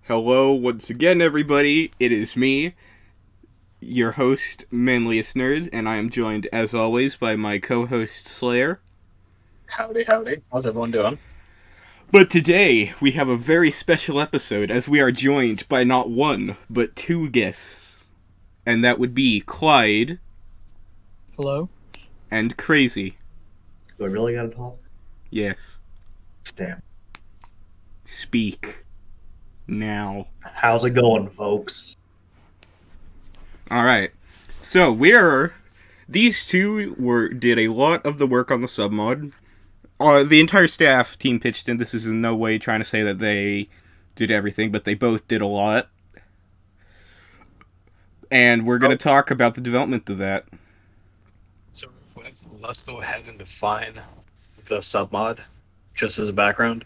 Hello once again, everybody. It is me, your host, Manliest Nerd, and I am joined, as always, by my co-host, Slayer. Howdy, howdy. How's everyone doing? But today, we have a very special episode, as we are joined by not one, but two guests. And that would be Clyde Hello? and Crazy. Do I really gotta talk? Yes. Damn. Speak. Now. How's it going, folks? Alright. So, these two did a lot of the work on the submod. The entire staff team pitched in. This is in no way trying to say that they did everything, but they both did a lot. And we're going to talk about the development of that. So, let's go ahead and define the submod, just as a background.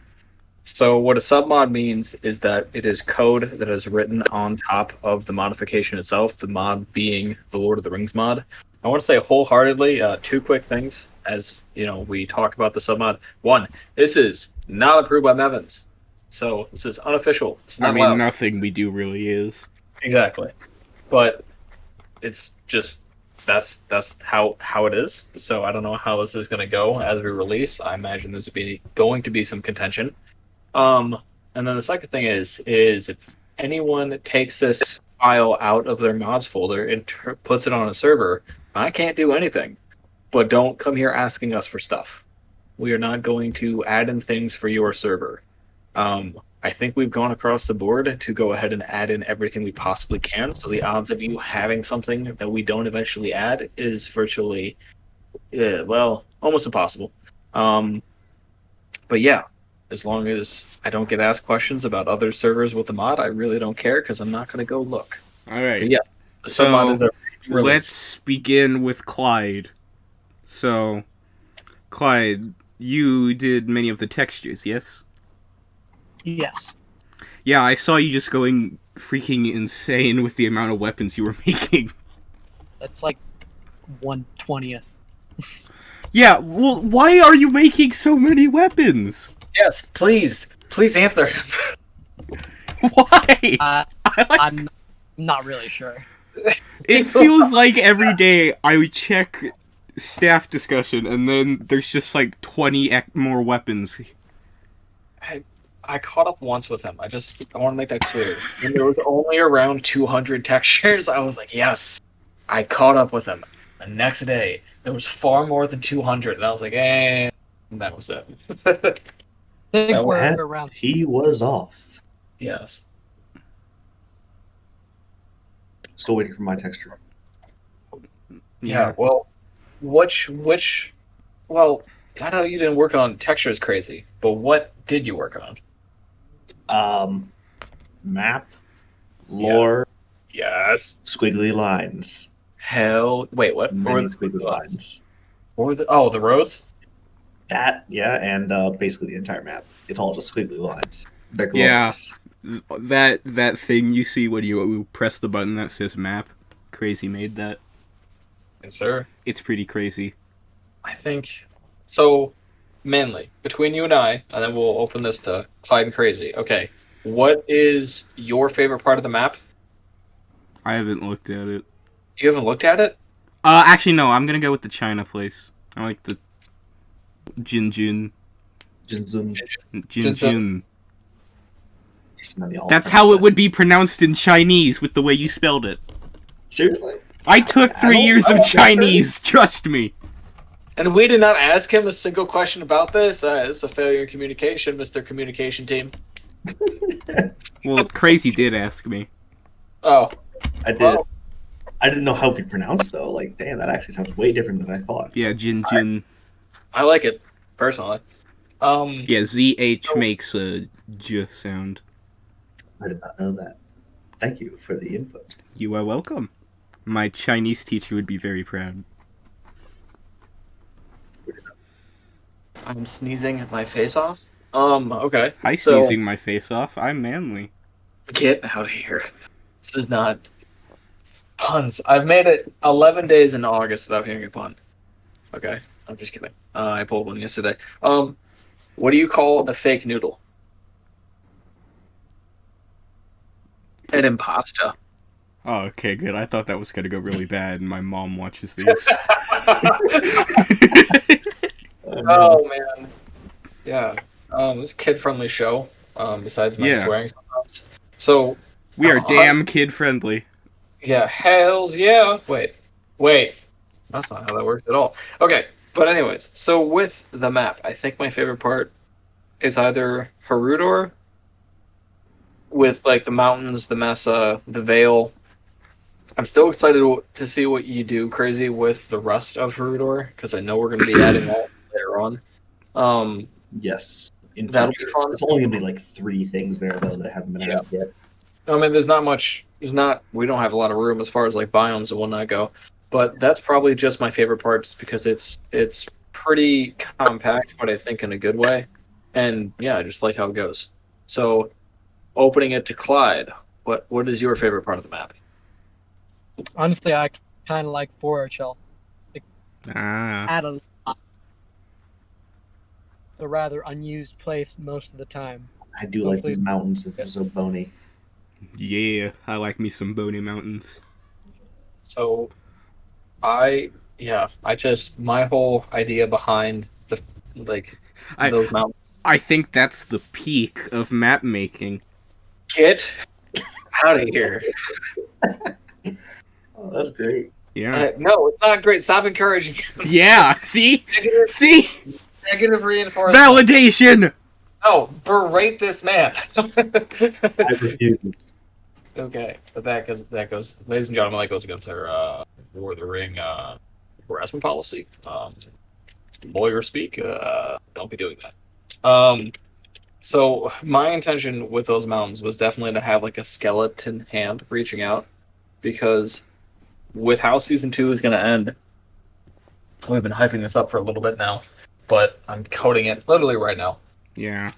So, what a submod means is that it is code that is written on top of the modification itself, the mod being the Lord of the Rings mod. I want to say wholeheartedly two quick things as we talk about the submod. One, this is not approved by Mevins, so this is unofficial. It's not allowed. Nothing we do really is. Exactly, but it's just that's how it is. So I don't know how this is going to go as we release. I imagine there's going to be some contention. And then the second thing is if anyone takes this file out of their mods folder and puts it on a server, I can't do anything. But don't come here asking us for stuff. We are not going to add in things for your server. I think we've gone across the board to go ahead and add in everything we possibly can. So the odds of you having something that we don't eventually add is virtually, almost impossible. But yeah. As long as I don't get asked questions about other servers with the mod, I really don't care because I'm not going to go look. All right. But yeah. So let's begin with Clyde. So, Clyde, you did many of the textures, yes? Yes. Yeah, I saw you just going freaking insane with the amount of weapons you were making. That's like 1/20th. Yeah, well, why are you making so many weapons? Yes, please answer him. Why? I'm not really sure. It feels like every day I would check staff discussion and then there's just like 20 more weapons. I caught up once with him. I want to make that clear. When there was only around 200 textures, I was like, yes, I caught up with him. The next day, there was far more than 200, and I was like, and that was it. I think we're around. He was off. Yes. Still waiting for my texture. Yeah. Well, which? Well, I know you didn't work on textures crazy, but what did you work on? Map, lore, yes, squiggly lines. Wait, what? Many squiggly lines. Or the roads? That, yeah, and basically the entire map. It's all just squiggly lines. They're glorious. Yeah. That thing you see when you press the button that says map, Crazy made that. Yes, sir. It's pretty crazy. I think so. Manly, between you and then we'll open this to Clyde and Crazy. Okay, what is your favorite part of the map? I haven't looked at it. You haven't looked at it? Actually, no. I'm gonna go with the China place. I like the Jinjin. Jinjin. That's how it would be pronounced in Chinese with the way you spelled it. Seriously? I took 3 years of Chinese, trust me. And we did not ask him a single question about this. It's a failure in communication, Mr. Communication Team. Well, Crazy did ask me. Oh. I did. Well, I didn't know how to pronounce, though. Like, damn, that actually sounds way different than I thought. Yeah, Jinjin. I like it, personally. Yeah, ZH makes a J sound. I did not know that. Thank you for the input. You are welcome. My Chinese teacher would be very proud. I'm sneezing my face off. Okay. Hi, sneezing my face off. I'm Manly. Get out of here. This is not puns. I've made it 11 days in August without hearing a pun. Okay. I'm just kidding. I pulled one yesterday. What do you call a fake noodle? And impasta. Oh, okay, good. I thought that was gonna go really bad, and my mom watches these. Oh man, yeah. It's a kid-friendly show. Besides my Yeah. swearing sometimes. So, We are uh, damn kid-friendly. yeah, hells yeah. Wait. That's not how that works at all. Okay, but anyways, so with the map, I think my favorite part is either Harudor with like the mountains, the Mesa, the Vale. I'm still excited to see what you do, Crazy, with the rest of Harudor because I know we're going to be adding that later on. Yes, in That'll future. be fun. There's only gonna be like 3 things there though that haven't been Yeah. added yet. I mean, there's not much. We don't have a lot of room as far as like biomes and whatnot go. But that's probably just my favorite part, just because it's pretty compact, but I think in a good way. And yeah, I just like how it goes. So, opening it to Clyde, what is your favorite part of the map? Honestly, I kind of like 4HL. Ah. At a it's a rather unused place most of the time. I do like Hopefully- these mountains if they're so bony. Yeah, I like me some bony mountains. So, I just my whole idea behind the I- those mountains. I think that's the peak of map making. Get out of here! Oh, that's great. Yeah. No, it's not great. Stop encouraging. Yeah, see? Negative, See? negative reinforcement. Validation! No, berate this man. I refuse. Okay, but that goes, ladies and gentlemen, that goes against our War of the Ring harassment policy. Lawyer speak. Don't be doing that. So my intention with those mountains was definitely to have like a skeleton hand reaching out, because with how season 2 is going to end, we've been hyping this up for a little bit now, but I'm coding it literally right now. Yeah.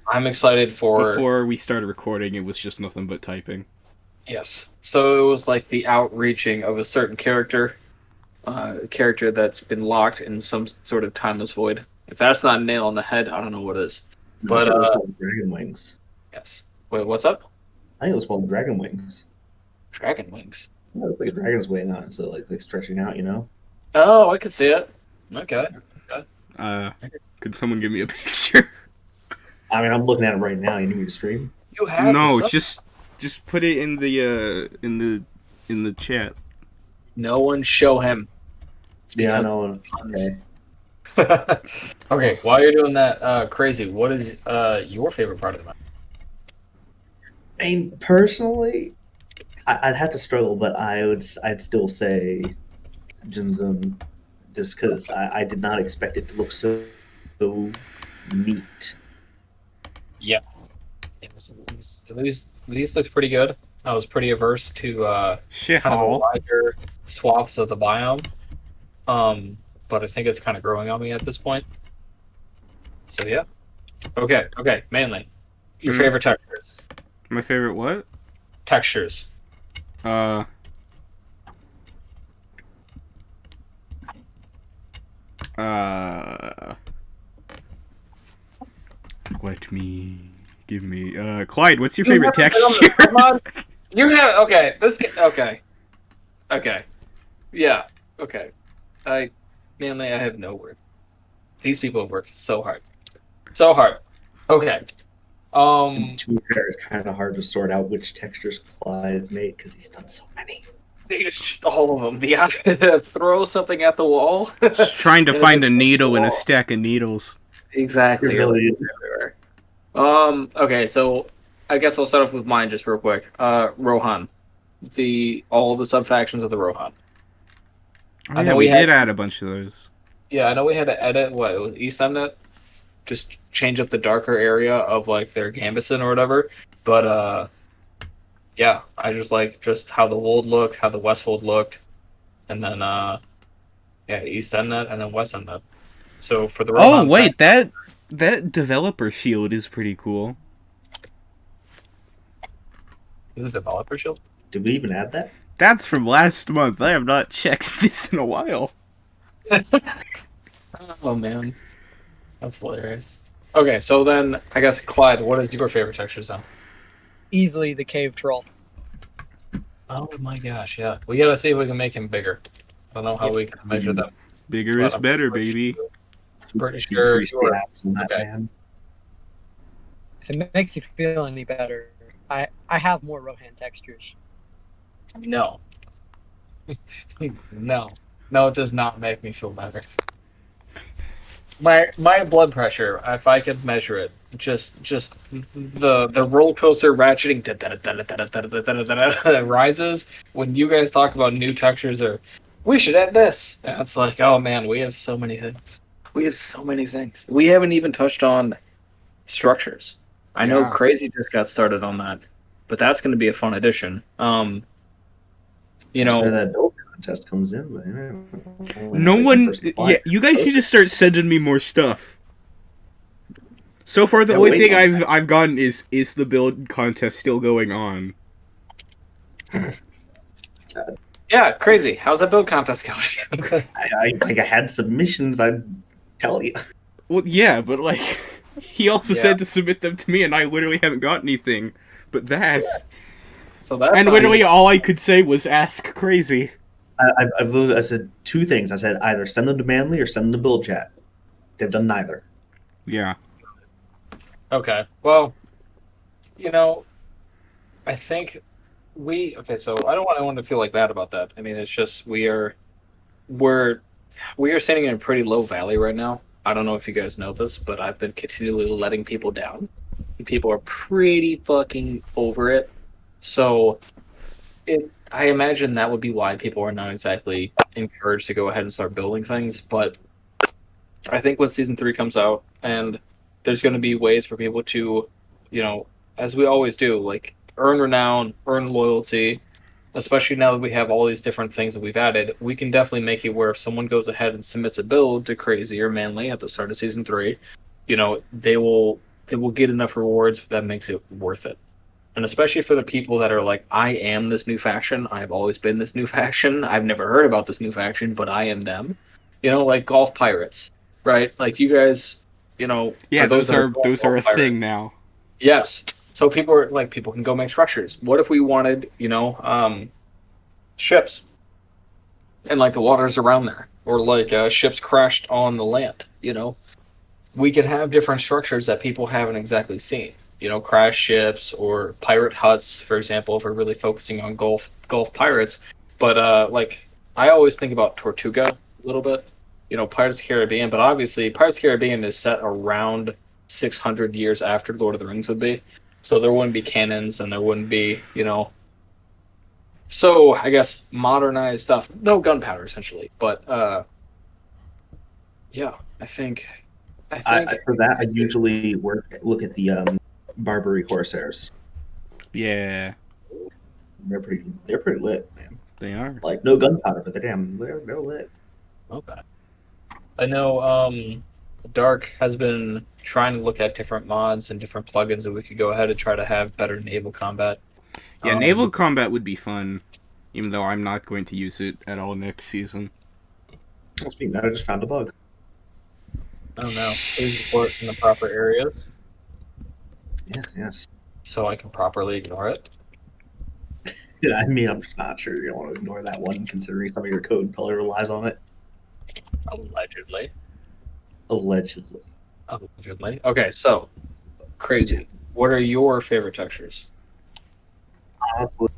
I'm excited for. Before we started recording, it was just nothing but typing. Yes. So it was like the outreaching of a certain character, character that's been locked in some sort of timeless void. If that's not a nail on the head, I don't know what is. But I think it was called Dragon Wings. yes. Wait, what's up? I think it was called Dragon Wings. Dragon wings. Yeah, it was like a dragon's wing on it, so like stretching out, you know? Oh, I could see it. Okay. Could someone give me a picture? I mean, I'm looking at it right now. You need me to stream? You have No, the sub- just put it in the chat. No one show him. It's Yeah, I because- know. Okay. Okay, while you're doing that, Crazy, what is your favorite part of the map? I mean, personally, I'd have to struggle, but I'd still say Jinzun, just because I did not expect it to look so neat. Yeah, these looks pretty good. I was pretty averse to Shit kind of a hole. wider swaths of the biome, but I think it's kind of growing on me at this point. So yeah. Okay. Mainly, your Mhm. favorite textures. My favorite what? Textures. Uh. Give me. Clyde, what's your favorite haven't been on the texture? sudmod? You have okay. Okay. Yeah. Okay. Mainly, I have no word. These people have worked so hard. Okay. And to be fair, it's kind of hard to sort out which textures Clyde's made because he's done so many. It's just all of them. Yeah. Throw something at the wall. Just trying to And find a it's needle in a wall. stack of needles. Exactly. It really is. Everywhere. Okay, so I guess I'll start off with mine just real quick. Rohan. All the sub-factions of the Rohan. Oh, I yeah, know we we had- did add a bunch of those. Yeah, I know we had to edit, what, it was East Emnet? Just change up the darker area of, like, their Gambison or whatever. But, yeah, I just like just how the Wold looked, how the Westfold looked, and then, yeah, East Emnet and then West Emnet. So for the Oh Rohan wait, that developer shield is pretty cool. is it Developer Shield? Did we even add that? That's from last month. I have not checked this in a while. Oh, man. That's hilarious. Okay, so then, I guess, Clyde, what is your favorite texture zone? Easily the cave troll. Oh my gosh, yeah. We gotta see if we can make him bigger. I don't know how we can measure them. Bigger But is better, baby. pretty sure Decrease you the are. apps on that Okay. man. If it makes you feel any better, I have more Rohan textures. No. No. No, it does not make me feel better. My blood pressure, if I could measure it, just the roller coaster ratcheting rises when you guys talk about new textures or we should add this. And it's like, oh man, we have so many things. We have so many things. We haven't even touched on structures. I know Yeah. Crazy just got started on that, but that's going to be a fun addition. You That's where know, that build contest comes in. But, only No have a one. 10% Yeah, you guys should just start sending me more stuff. So far, the Yeah, only wait thing on I've gotten is the build contest still going on. yeah, Crazy. How's that build contest going? I had submissions. I'd tell you. Well, yeah, but like, he also Yeah. said to submit them to me, and I literally haven't got anything. But that, So that's and how literally all I could say was ask Crazy. I said two things. I said either send them to Manly or send them to Build Chat. They've done neither. Yeah. Okay. Well, you know, I think so I don't want anyone to feel like bad about that. I mean, it's just we're we are standing in a pretty low valley right now. I don't know if you guys know this, but I've been continually letting people down. People are pretty fucking over it. So I imagine that would be why people are not exactly encouraged to go ahead and start building things. But I think when season 3 comes out, and there's going to be ways for people to, as we always do, like earn renown, earn loyalty. Especially now that we have all these different things that we've added, we can definitely make it where if someone goes ahead and submits a build to Crazy or Manly at the start of season 3, they will get enough rewards that makes it worth it. And especially for the people that are like, I am this new faction. I've always been this new faction. I've never heard about this new faction, but I am them. Like golf pirates, right? Like you guys, Yeah, for those those that are golf those are a pirates, thing now. yes. So people can go make structures. What if we wanted, ships and like the waters around there, or like ships crashed on the land? We could have different structures that people haven't exactly seen. Crash ships or pirate huts, for example, if we're really focusing on Gulf pirates. But like I always think about Tortuga a little bit. Pirates of the Caribbean, but obviously Pirates of the Caribbean is set around 600 years after Lord of the Rings would be. So there wouldn't be cannons and there wouldn't be, so I guess modernized stuff. No gunpowder essentially. But yeah, I think For that, I usually look at the Barbary Corsairs. Yeah, They're pretty lit, man. they are. Like no gunpowder, but they're lit. Okay. I know Dark has been trying to look at different mods and different plugins that we could go ahead and try to have better naval combat. Yeah, naval combat would be fun, even though I'm not going to use it at all next season. Speaking of that, I just found a bug. I don't know. Please report in the proper areas Yes. so I can properly ignore it. Yeah, I mean, I'm just not sure you don't want to ignore that one, considering some of your code probably relies on it. Allegedly. Allegedly. Okay, so Crazy. What are your favorite textures? Honestly,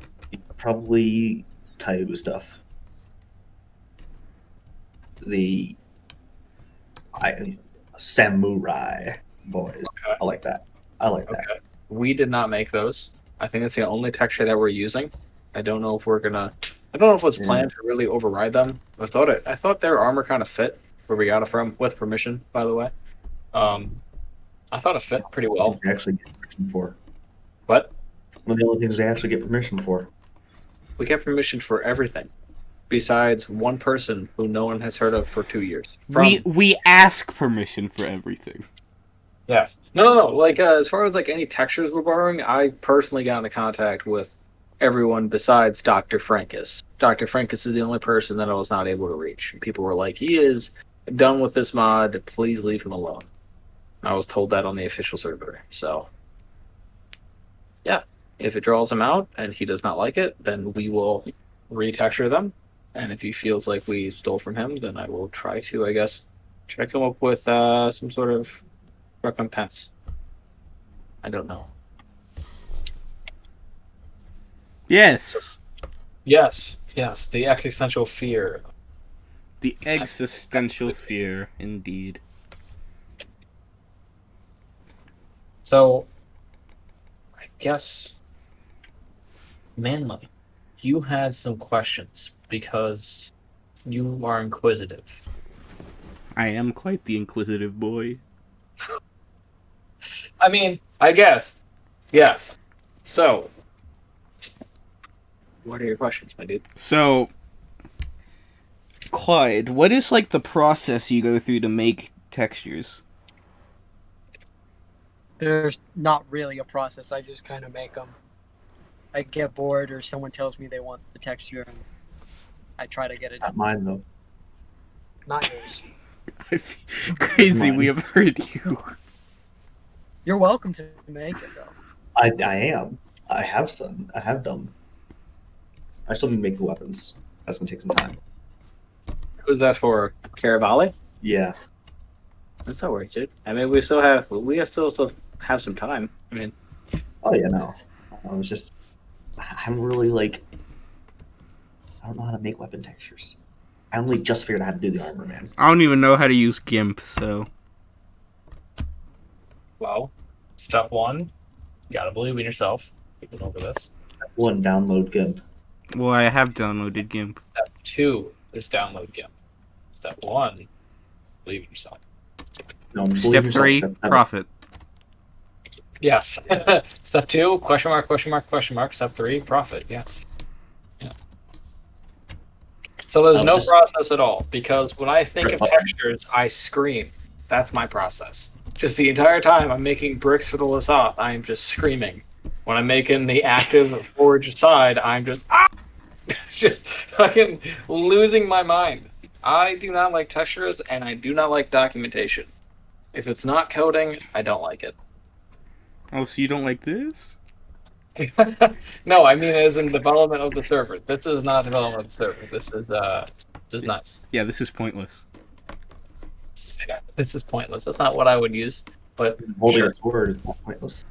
probably Taibu stuff. The samurai boys. Okay. I like that. Okay. We did not make those. I think it's the only texture that we're using. I don't know if it's planned to really override them. I thought their armor kind of fit where we got it from, with permission, by the way. I thought it fit pretty well. They actually get permission for. But One of the only things they actually get permission for. we get permission for everything, besides one person who no one has heard of for 2 years. We ask permission for everything. Yes. No. Like as far as like any textures we're borrowing, I personally got into contact with everyone besides Dr. Frankus. Dr. Frankus is the only person that I was not able to reach. People were like, he is done with this mod. Please leave him alone. I was told that on the official server. So, yeah. If it draws him out and he does not like it, then we will retexture them. And if he feels like we stole from him, then I will try to, I guess, try to come up with some sort of recompense. I don't know. Yes. Yes, the existential fear. The existential fear, indeed. So, I guess, Manly, you had some questions because you are inquisitive. I am quite the inquisitive boy. I mean, I guess. Yes. So, what are your questions, my dude? So, Clyde, what is like the process you go through to make textures? There's not really a process. I just kind of make them. I get bored, or someone tells me they want the texture, and I try to get it. Not mine though. Not yours. I feel crazy we have heard you. You're welcome to make it though. I am. I have some. I have done. I still need to make the weapons. That's gonna take some time. Who's that for? Caravali? Yeah. That's not worried, dude. I mean, we still have have some time. I mean, Oh yeah, no. I was just. I haven't really like. I don't know how to make weapon textures. I only just figured out how to do the armor, man. I don't even know how to use GIMP, so... well, step one, you gotta believe in yourself. You can over this. Step 1, download GIMP. Well, I have downloaded GIMP. Step 2 is download GIMP. Step 1, believe in yourself. No, believe Step yourself, 3, step 7. profit. Yes. Step 2, question mark, question mark, question mark. Step 3, profit. Yes. Yeah. So there's no process at all, because when I think of textures, I scream. That's my process. Just the entire time I'm making bricks for the Lasoth, I am just screaming. When I'm making the active forged side, I'm just just fucking losing my mind. I do not like textures, and I do not like documentation. If it's not coding, I don't like it. Oh, so you don't like this? No, I mean as in development of the server. This is not development of the server. This is nice. Yeah, this is pointless. This is pointless. That's not what I would use. But Holding sure. a sword is not pointless.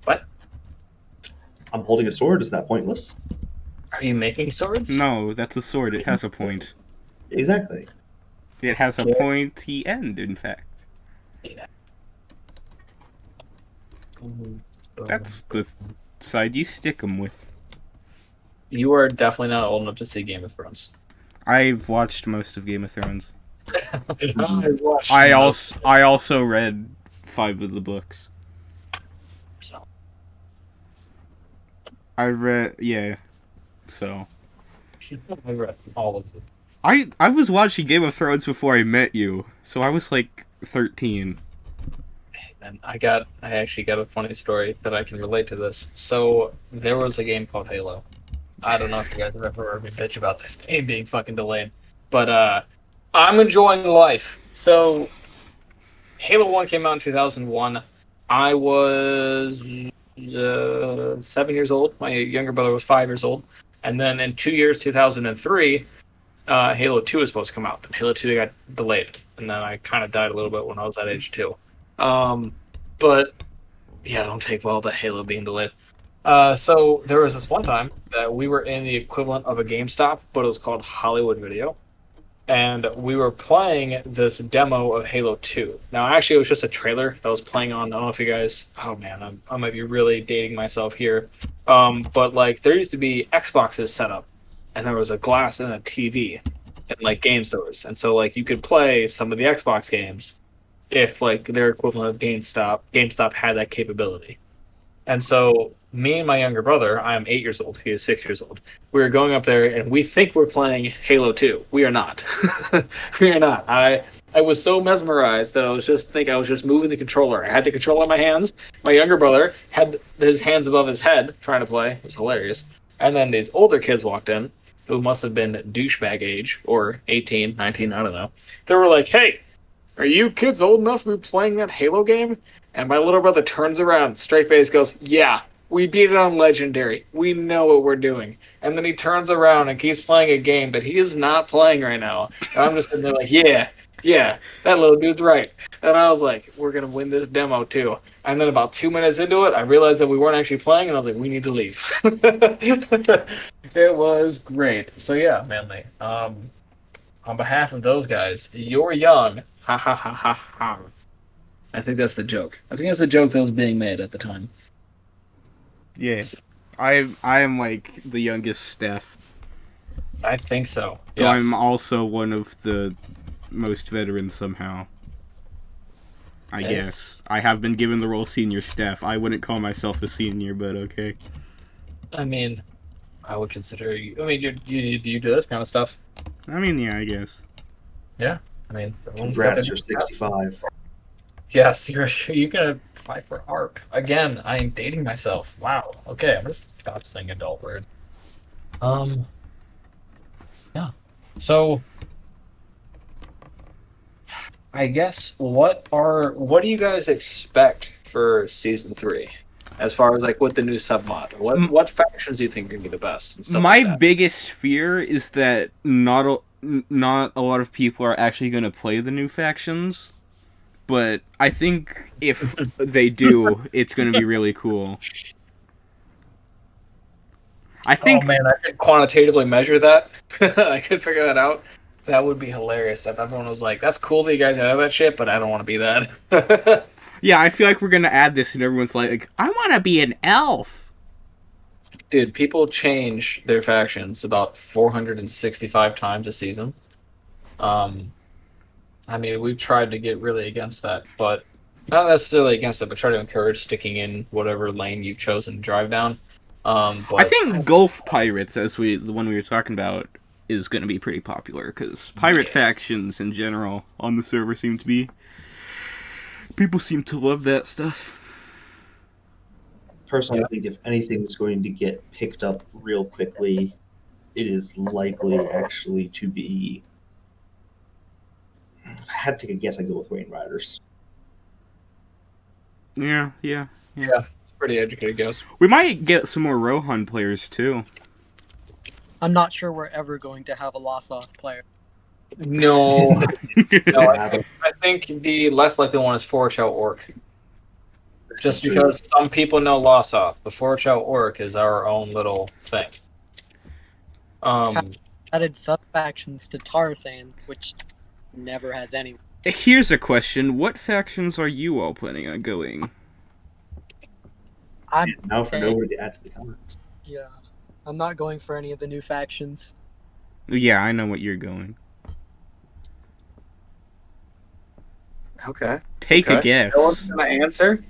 What? I'm holding a sword. Is that pointless? Are you making swords? No, that's a sword. It has a point. Exactly. It has a pointy end, in fact. Yeah. That's the side you stick 'em with. You are definitely not old enough to see Game of Thrones. I've watched most of Game of Thrones. I've watched I also read 5 of the books. So. I read, yeah. So I've read all of them. I was watching Game of Thrones before I met you, so I was like 13. And I actually got a funny story that I can relate to this. So there was a game called Halo. I don't know if you guys have ever heard me bitch about this game being fucking delayed, but I'm enjoying life. So Halo 1 came out in 2001. I was 7 years old. My younger brother was 5 years old. And then in 2 years, 2003, Halo 2 was supposed to come out. Then Halo 2 got delayed. And then I kind of died a little bit when I was that age too. But yeah, don't take well to Halo being delayed. So there was this one time that we were in the equivalent of a GameStop, but it was called Hollywood Video. And we were playing this demo of Halo 2. Now, actually, it was just a trailer that was playing on. I don't know if you guys. Oh man, I might be really dating myself here. But like, there used to be Xboxes set up, and there was a glass and a TV in like game stores, and so like you could play some of the Xbox games if like their equivalent of GameStop had that capability. And so me and my younger brother, I am 8 years old, he is 6 years old. We were going up there and we think we're playing Halo 2. We are not. We are not. I was so mesmerized that I was just moving the controller. I had the controller in my hands. My younger brother had his hands above his head trying to play. It was hilarious. And then these older kids walked in who must have been douchebag age or 18, 19, I don't know. They were like, "Hey, are you kids old enough to be playing that Halo game?" And my little brother turns around, straight face, goes, "Yeah, we beat it on Legendary. We know what we're doing." And then he turns around and keeps playing a game that he is not playing right now. And I'm just sitting there like, yeah, that little dude's right. And I was like, we're going to win this demo too. And then about 2 minutes into it, I realized that we weren't actually playing, and I was like, we need to leave. It was great. So yeah, Manly. On behalf of those guys, you're young. Ha ha ha ha ha. I think that's the joke. I think that's the joke that was being made at the time. Yeah. I am like the youngest staff. I think so. So Yes. I'm also one of the most veterans somehow. I guess. I have been given the role senior staff. I wouldn't call myself a senior, but okay. I mean, I would consider you. I mean, you do this kind of stuff. I mean, yeah, I guess. Yeah. I mean, everyone's got Congrats, their- you're 65. Yes, you're gonna apply for ARP again. I am dating myself. Wow. Okay, I'm gonna stop saying adult words. Yeah. So, I guess what do you guys expect for season 3, as far as like with the new submod? What factions do you think are gonna be the best? And stuff My like that? biggest fear is that not a lot of people are actually going to play the new factions, but I think if they do, it's going to be really cool. I think Oh man, I could quantitatively measure that. I could figure that out. That would be hilarious if everyone was like, "That's cool that you guys have that shit, but I don't want to be that." yeah, I feel like we're going to add this and everyone's like, I want to be an elf. Dude, people change their factions about 465 times a season. I mean, we've tried to get really against that, but not necessarily against it, but try to encourage sticking in whatever lane you've chosen to drive down. But I think Gulf Pirates, the one we were talking about, is going to be pretty popular because pirate factions in general on the server seem to be. People seem to love that stuff. Personally, I think if anything's going to get picked up real quickly, it is likely actually to be. If I had to take a guess, I'd go with Rain Riders. Yeah. it's a pretty educated guess. We might get some more Rohan players too. I'm not sure we're ever going to have a Lossoth player. No, no, Rather, I think the less likely one is Forchow Orc. Just True. because some people know Lossoth, but Forchow Orc is our own little thing. Added sub-factions to Tarathan, which never has any. Here's a question: what factions are you all planning on going? I'm now for nobody to add to the comments. yeah. I'm not going for any of the new factions. Yeah, I know what you're going. Okay. Take a guess. No one's gonna answer.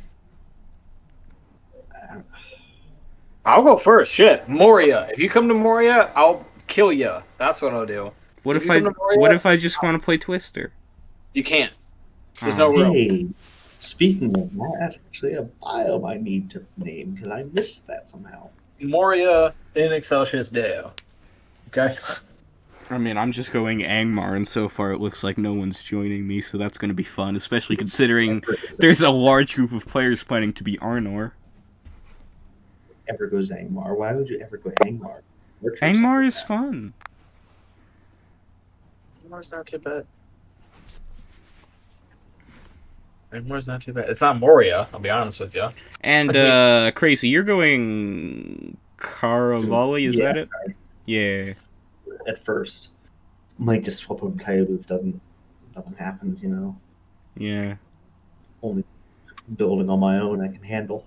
I'll go first. Shit, Moria. If you come to Moria, I'll kill you. That's what I'll do. What If if you I come to Moria- what if I just want to play Twister? You can't. There's Oh. no room. Hey, speaking of that, that's actually a biome I need to name because I missed that somehow. Moria in Excelsius Deo. Okay. I mean, I'm just going Angmar, and so far it looks like no one's joining me, so that's going to be fun, especially considering there's a large group of players planning to be Arnor. Ever go Angmar? Why would you ever go Angmar? Angmar is fun. Angmar's not too bad. Angmar's not too bad. It's not Moria, I'll be honest with you. And, Crazy, you're going Caravali, is Yeah. that it? Yeah. At first, might just swap over Tailu if nothing happens. You know, Yeah. only building on my own I can handle.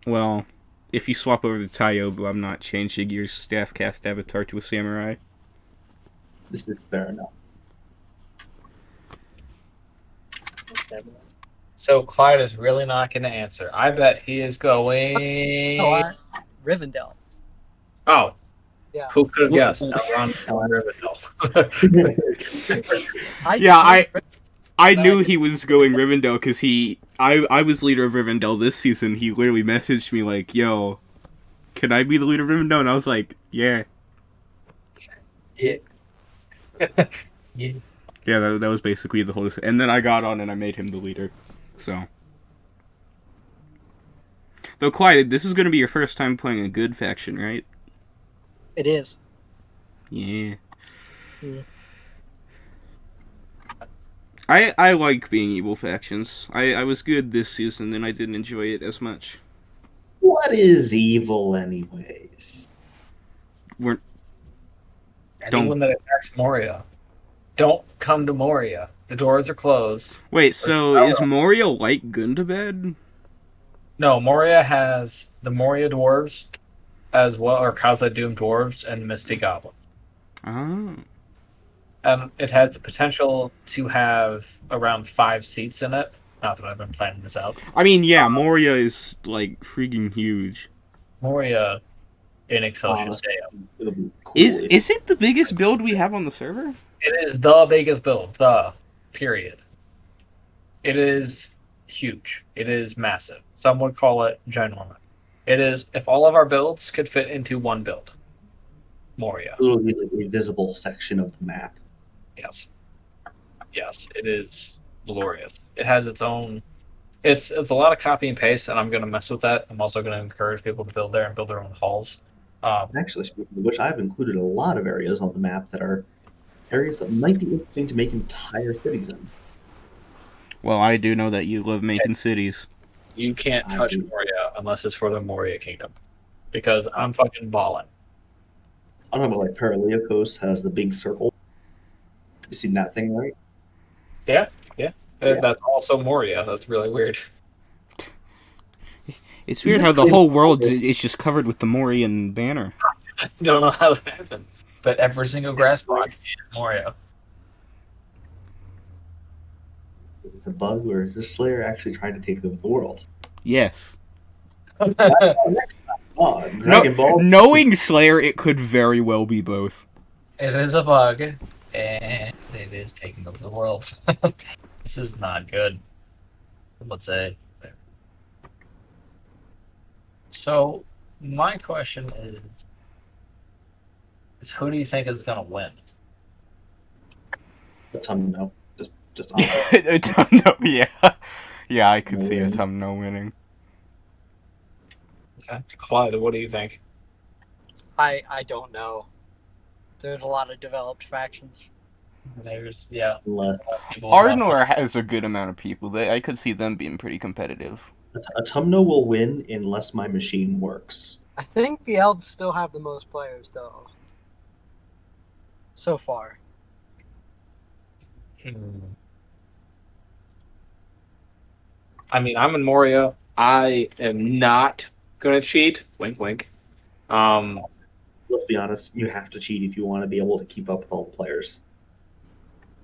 Well, if you swap over to Tyobu, I'm not changing your StaffCast avatar to a samurai. This is fair enough. So Clyde is really not going to answer. I bet he is going. Oh, Rivendell. Oh, Yeah. who could have guessed? Elrond Rivendell. I knew he was going Rivendell because I was leader of Rivendell this season. He literally messaged me like, "Yo, can I be the leader of Rivendell?" And I was like, "Yeah." Yeah. Yeah. Yeah, that was basically the whole. And then I got on and I made him the leader. So, though, Clyde, this is going to be your first time playing a good faction, right? It is. Yeah. Yeah. I like being evil factions. I was good this season, and I didn't enjoy it as much. What is evil, anyways? We're Anyone that attacks Moria, don't come to Moria. The doors are closed. Wait, so is Moria like Gundabad? No, Moria has the Moria dwarves as well, or Khazad Doom dwarves and Misty goblins. Oh. It has the potential to have around 5 seats in it. Not that I've been planning this out. I mean, yeah, Moria is, like, freaking huge. Moria in Excelsior Honestly, Stadium. it'll be cool Is it the biggest build we have on the server? It is the biggest build. Period. It is huge. It is massive. Some would call it ginormous. It is, if all of our builds could fit into one build. Moria. it'll be like a visible section of the map. Yes. Yes, it is glorious. It has its own. It's a lot of copy and paste, and I'm going to mess with that. I'm also going to encourage people to build there and build their own halls. Actually, speaking of which, I've included a lot of areas on the map that are areas that might be interesting to make entire cities in. Well, I do know that you love making cities. You can't I touch do. Moria unless it's for the Moria Kingdom, because I'm fucking balling. I'm talking about like Paraliakos has the big circle. You seen that thing, right? Yeah. Yeah. That's also Moria. That's really weird. It's weird how the whole world is just covered with the Morian banner. Don't know how that happened, but every single grass block is Moria. Is it a bug, or is this Slayer actually trying to take over the world? Yes. Oh, Dragon Ball. Knowing Slayer, it could very well be both. It is a bug, and it is taking over the world. This is not good. Let's say. So, my question is who do you think is going to win? No. Just honestly. No, yeah, I could No see a wins. no winning. Okay. Clyde, what do you think? I don't know. There's a lot of developed factions. There's, Unless people Ardnor has a good amount of people. I could see them being pretty competitive. Autumno will win unless my machine works. I think the elves still have the most players though. So far. I mean, I'm in Moria. I am not going to cheat. Wink, wink. Let's be honest, you have to cheat if you want to be able to keep up with all the players.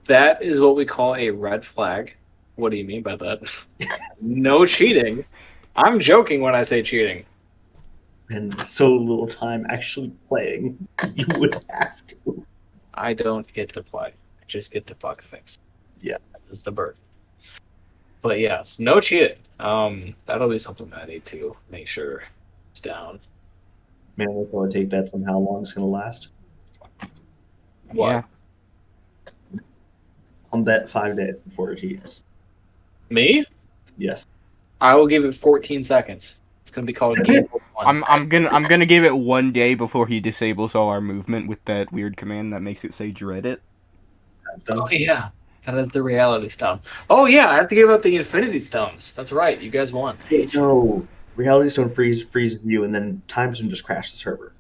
That is what we call a red flag. What do you mean by that? No cheating. I'm joking when I say cheating. And so little time actually playing, you would have to. I don't get to play. I just get to bug fix. Yeah. That is the bird. But yes, no cheating. That'll be something that I need to make sure it's down. Man, we're going to take bets on how long it's going to last. What? Yeah. I'll bet 5 days before it cheats. Me? Yes. I will give it 14 seconds. It's gonna be called Game Over 1. I'm gonna give it 1 day before he disables all our movement with that weird command that makes it say dread it. Oh yeah, that is the reality stone. Oh yeah, I have to give out the Infinity Stones. That's right, you guys won. No. Reality Stone freezes you, and then Time Stone just crashed the server.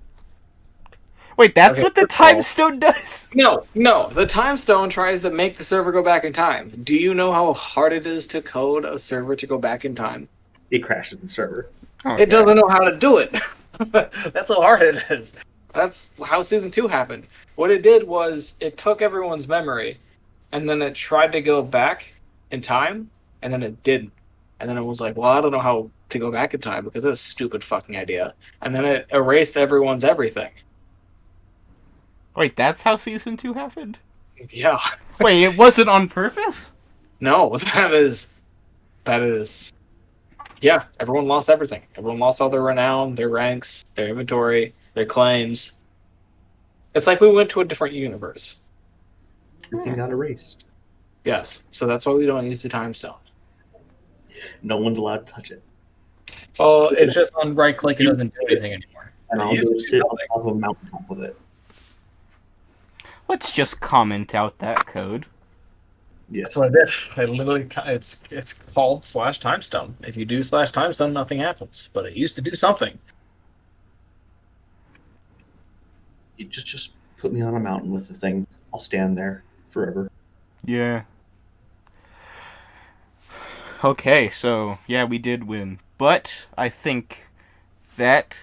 Wait, that's Okay, what the first of all- time stone does? No. The Time Stone tries to make the server go back in time. Do you know how hard it is to code a server to go back in time? It crashes the server. It doesn't know how to do it. That's how hard it is. That's how Season 2 happened. What it did was it took everyone's memory, and then it tried to go back in time, and then it didn't. And then it was like, well, I don't know how to go back in time because that's a stupid fucking idea. And then it erased everyone's everything. Wait, that's how season 2 happened? Yeah. Wait, it wasn't on purpose? No, that is... Yeah, everyone lost everything. Everyone lost all their renown, their ranks, their inventory, their claims. It's like we went to a different universe. Everything got erased. Yes, so that's why we don't use the time stone. No one's allowed to touch it. Oh, it's just on right click. It doesn't do anything anymore. And It I'll used go to do sit on something. top of a mountaintop with it. Let's just comment out that code. Yes. That's what I did. I literally, it's called /timestone. If you do /timestone, nothing happens. But it used to do something. You just put me on a mountain with the thing. I'll stand there forever. Yeah. Okay, so yeah, we did win. But I think that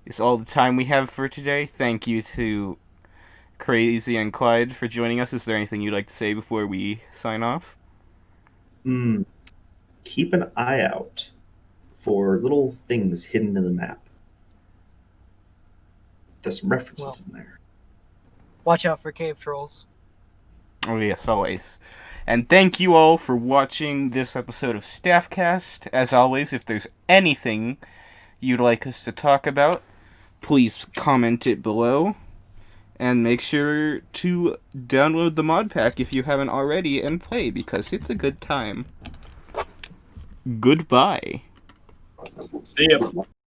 is all the time we have for today. Thank you to Crazy and Clyde for joining us. Is there anything you'd like to say before we sign off? Keep an eye out for little things hidden in the map. There's some references in there. Watch out for cave trolls. Oh yes, always. And thank you all for watching this episode of StaffCast. As always, if there's anything you'd like us to talk about, please comment it below. And make sure to download the mod pack if you haven't already and play, because it's a good time. Goodbye. See ya.